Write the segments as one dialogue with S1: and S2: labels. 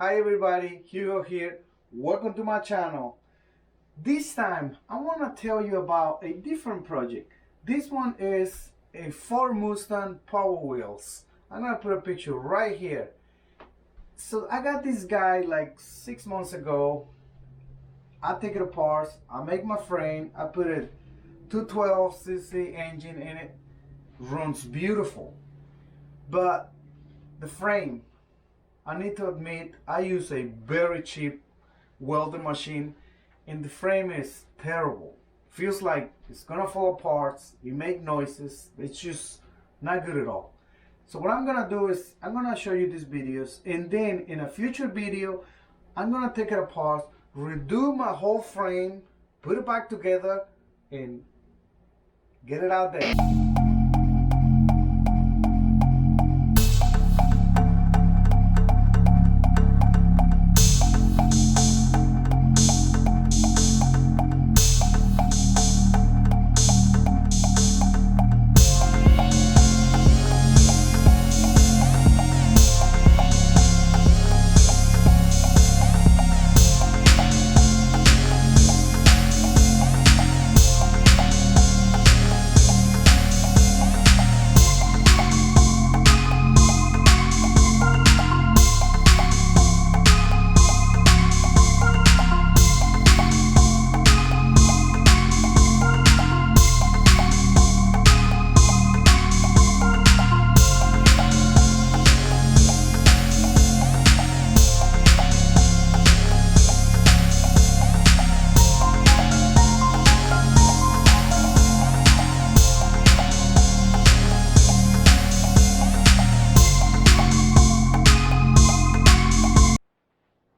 S1: Hi everybody, Hugo here. Welcome to my channel. This time I want to tell you about a different project. This one is a Ford Mustang Power Wheels. I'm gonna put a picture right here. So I got this guy like 6 months ago. I take it apart, I make my frame, I put a 212cc engine in it. Runs beautiful. But the frame, I need to admit, I use a very cheap welding machine and the frame is terrible. Feels like it's gonna fall apart, you make noises, it's just not good at all. So what I'm gonna do is, I'm gonna show you these videos and then in a future video, I'm gonna take it apart, redo my whole frame, put it back together and get it out there.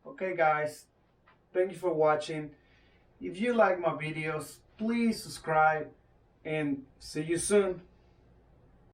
S1: Okay guys, thank you for watching. If you like my videos, please subscribe and see you soon.